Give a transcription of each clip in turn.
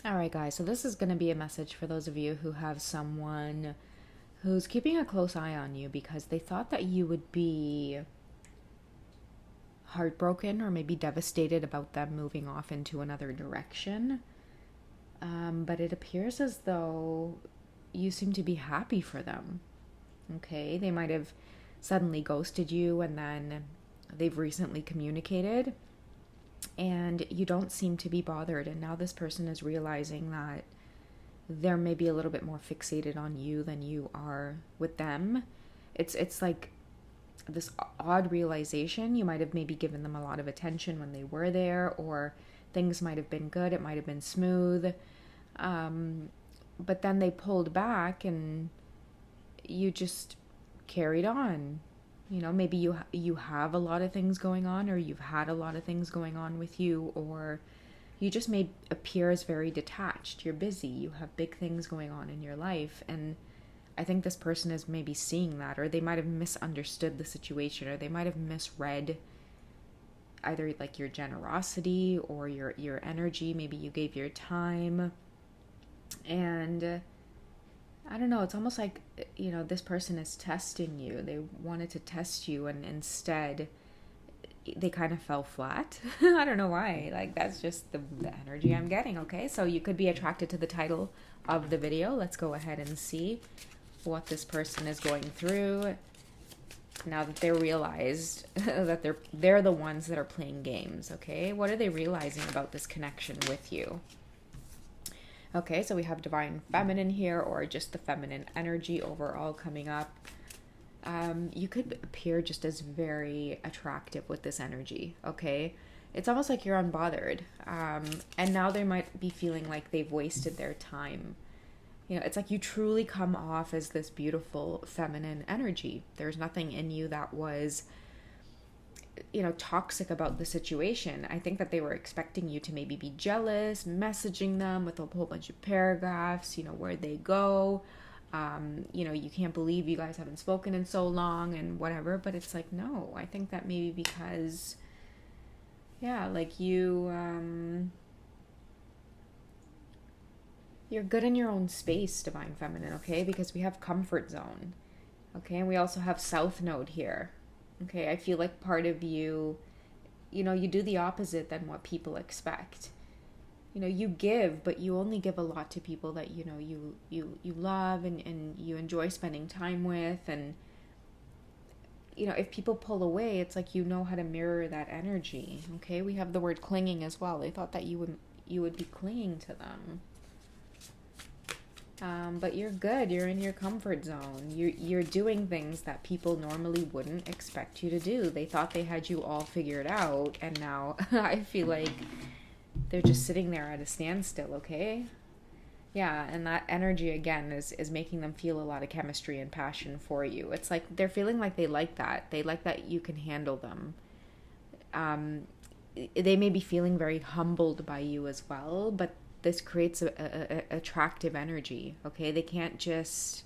All right, guys, so this is going to be a message for those of you who have someone who's keeping a close eye on you because they thought that you would be heartbroken or maybe devastated about them moving off into another direction. But it appears as though you seem to be happy for them. Okay, they might have suddenly ghosted you and then they've recently communicated and you don't seem to be bothered. And now this person is realizing that they're maybe a little bit more fixated on you than you are with them. It's like this odd realization. You might have maybe given them a lot of attention when they were there, or things might have been good, it might have been smooth. But then they pulled back and you just carried on. You know, maybe you have a lot of things going on, or you've had a lot of things going on with you, or you just may appear as very detached. You're busy, you have big things going on in your life, and I think this person is maybe seeing that, or they might have misunderstood the situation, or they might have misread either like your generosity or your energy. Maybe you gave your time, and I don't know, it's almost like, you know, this person is testing you. They wanted to test you, and instead they kind of fell flat. I don't know why. Like, that's just the energy I'm getting, okay? So you could be attracted to the title of the video. Let's go ahead and see what this person is going through now that they're realized that they're the ones that are playing games, okay? What are they realizing about this connection with you? Okay, so we have divine feminine here, or just the feminine energy overall coming up. You could appear just as very attractive with this energy, okay? It's almost like you're unbothered. And now they might be feeling like they've wasted their time. You know, it's like you truly come off as this beautiful feminine energy. There's nothing in you that was, you know, toxic about the situation. I think that they were expecting you to maybe be jealous, messaging them with a whole bunch of paragraphs, you know, where they go. You know, you can't believe you guys haven't spoken in so long and whatever. But it's like, no, I think that maybe because, yeah, like you're good in your own space, divine feminine, okay? Because we have comfort zone, okay? And we also have south node here. Okay, I feel like part of you, you know, you do the opposite than what people expect. You know, you give, but you only give a lot to people that, you know, you love and you enjoy spending time with. And, you know, if people pull away, it's like you know how to mirror that energy. Okay, we have the word clinging as well. They thought that you would be clinging to them. But you're good. You're in your comfort zone. You're doing things that people normally wouldn't expect you to do. They thought they had you all figured out, and now I feel like they're just sitting there at a standstill, okay? Yeah, and that energy, again, is making them feel a lot of chemistry and passion for you. It's like they're feeling like they like that. They like that you can handle them. They may be feeling very humbled by you as well, but this creates a attractive energy, okay? They can't just,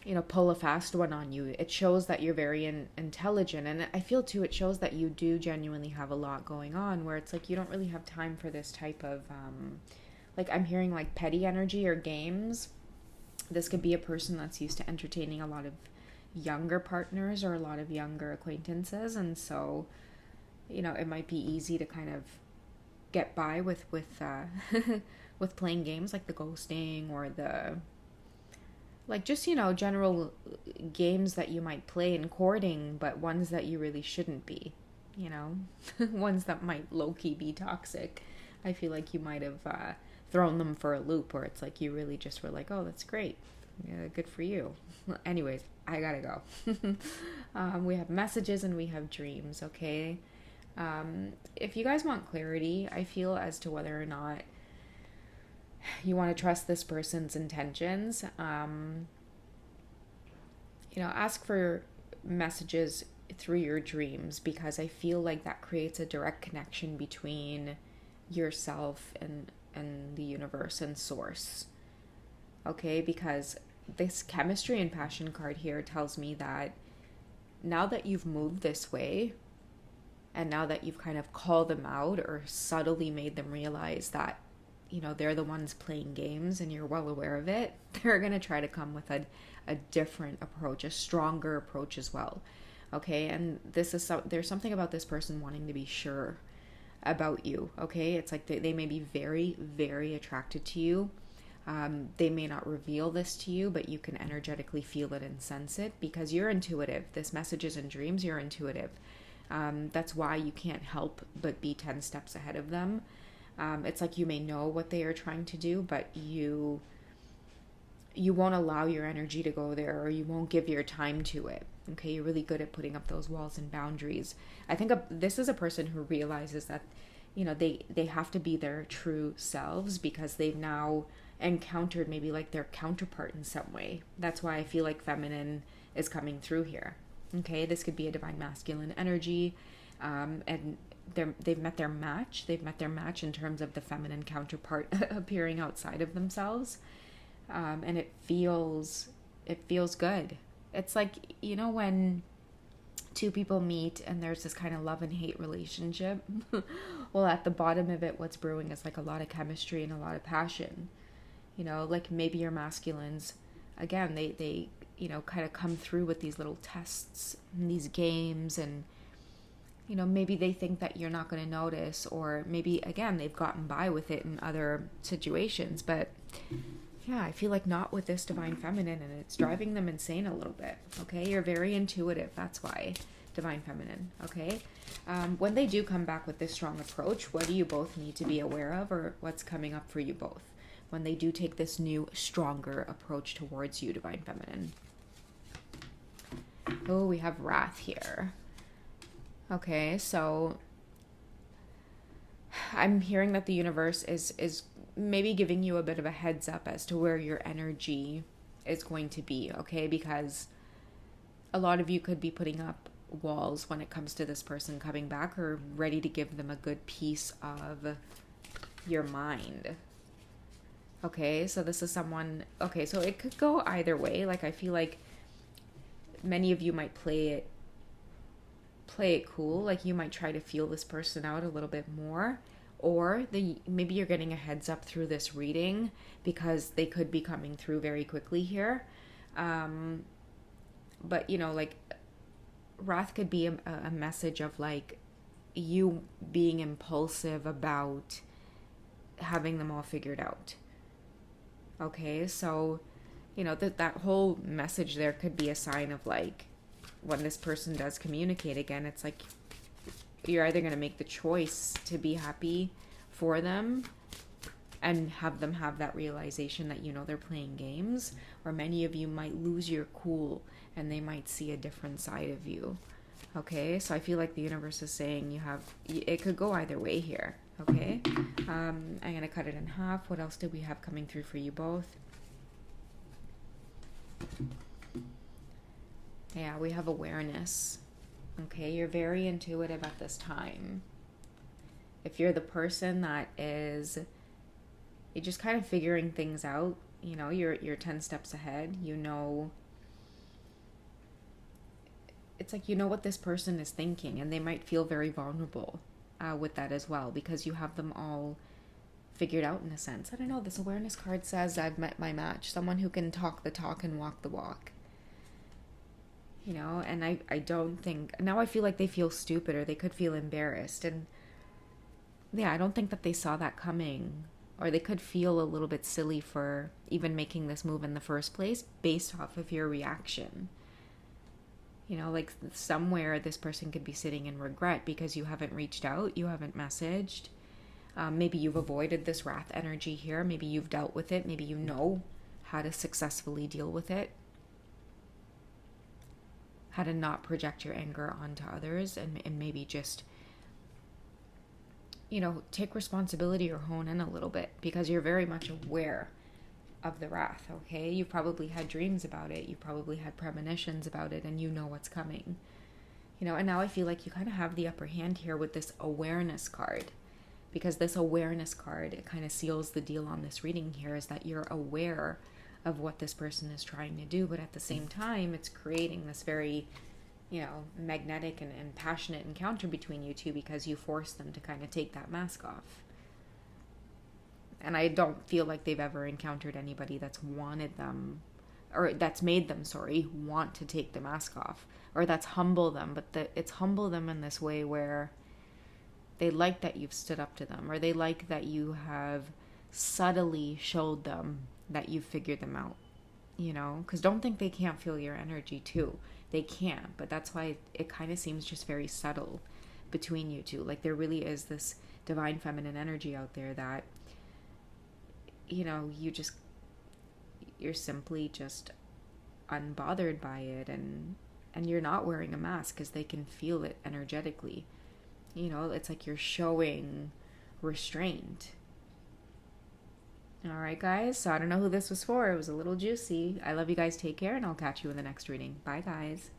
you know, pull a fast one on you. It shows that you're very intelligent, and I feel too it shows that you do genuinely have a lot going on, where it's like you don't really have time for this type of like, I'm hearing like petty energy or games. This could be a person that's used to entertaining a lot of younger partners or a lot of younger acquaintances, and so, you know, it might be easy to kind of get by with with playing games like the ghosting or the, like, just, you know, general games that you might play in courting, but ones that you really shouldn't be, you know. Ones that might low-key be toxic. I feel like you might have thrown them for a loop, where it's like you really just were like, oh, that's great, yeah, good for you. Anyways, I gotta go. We have messages and we have dreams, okay? If you guys want clarity, I feel, as to whether or not you want to trust this person's intentions, you know, ask for messages through your dreams, because I feel like that creates a direct connection between yourself and the universe and source. Okay, because this chemistry and passion card here tells me that now that you've moved this way, and now that you've kind of called them out or subtly made them realize that, they're the ones playing games and you're well aware of it, they're going to try to come with a different approach, a stronger approach as well. Okay, and there's something about this person wanting to be sure about you. Okay, it's like they may be very, very attracted to you. They may not reveal this to you, but you can energetically feel it and sense it because you're intuitive. This messages and dreams, you're intuitive. That's why you can't help but be 10 steps ahead of them. It's like you may know what they are trying to do, but you won't allow your energy to go there, or you won't give your time to it. Okay, you're really good at putting up those walls and boundaries. I think this is a person who realizes that, they have to be their true selves because they've now encountered maybe like their counterpart in some way. That's why I feel like feminine is coming through here. Okay, this could be a divine masculine energy, and they've met their match. They've met their match in terms of the feminine counterpart appearing outside of themselves, and it feels good. It's like, when two people meet and there's this kind of love and hate relationship. Well, at the bottom of it, what's brewing is like a lot of chemistry and a lot of passion. Like maybe your masculines, again, they kind of come through with these little tests and these games, and maybe they think that you're not going to notice, or maybe again they've gotten by with it in other situations, but yeah, I feel like not with this divine feminine, and it's driving them insane a little bit. Okay, you're very intuitive, that's why divine feminine. Okay, when they do come back with this strong approach, what do you both need to be aware of, or what's coming up for you both when they do take this new stronger approach towards you, divine feminine? Oh, we have wrath here. Okay, so I'm hearing that the universe is maybe giving you a bit of a heads up as to where your energy is going to be, okay? Because a lot of you could be putting up walls when it comes to this person coming back, or ready to give them a good piece of your mind. Okay, so this is someone, okay, so it could go either way. Like, I feel like many of you might play it cool. Like, you might try to feel this person out a little bit more, or maybe you're getting a heads up through this reading because they could be coming through very quickly here. But like, wrath could be a message of like you being impulsive about having them all figured out. Okay, so that whole message there could be a sign of like, when this person does communicate again, it's like you're either going to make the choice to be happy for them and have them have that realization that they're playing games, or many of you might lose your cool and they might see a different side of you. Okay, so I feel like the universe is saying it could go either way here. Okay, I'm going to cut it in half. What else did we have coming through for you both? Yeah, we have awareness. Okay, you're very intuitive at this time. If you're the person that you're just kind of figuring things out, you're 10 steps ahead. It's like what this person is thinking, and they might feel very vulnerable with that as well, because you have them all figured out in a sense. I don't know, this awareness card says I've met my match, someone who can talk the talk and walk the walk. And I don't think, now I feel like they feel stupid, or they could feel embarrassed, and yeah, I don't think that they saw that coming, or they could feel a little bit silly for even making this move in the first place based off of your reaction. Like somewhere this person could be sitting in regret because you haven't reached out, you haven't messaged. Maybe you've avoided this wrath energy here. Maybe you've dealt with it. Maybe you know how to successfully deal with it. How to not project your anger onto others, and maybe just, take responsibility or hone in a little bit, because you're very much aware of the wrath, okay? You probably had dreams about it. You probably had premonitions about it, and you know what's coming. And now I feel like you kind of have the upper hand here with this awareness card, because this awareness card, it kind of seals the deal on this reading here, is that you're aware of what this person is trying to do, but at the same time, it's creating this very, magnetic and passionate encounter between you two, because you force them to kind of take that mask off. And I don't feel like they've ever encountered anybody that's wanted them, or that's made them, sorry, want to take the mask off, or that's humble them. But it's humble them in this way where they like that you've stood up to them, or they like that you have subtly showed them that you've figured them out, you know? Because don't think they can't feel your energy too. They can, but that's why it kind of seems just very subtle between you two. Like there really is this divine feminine energy out there that, you know, you're simply just unbothered by it, and you're not wearing a mask because they can feel it energetically. You know, it's like you're showing restraint. All right, guys. So I don't know who this was for. It was a little juicy. I love you guys. Take care, and I'll catch you in the next reading. Bye, guys.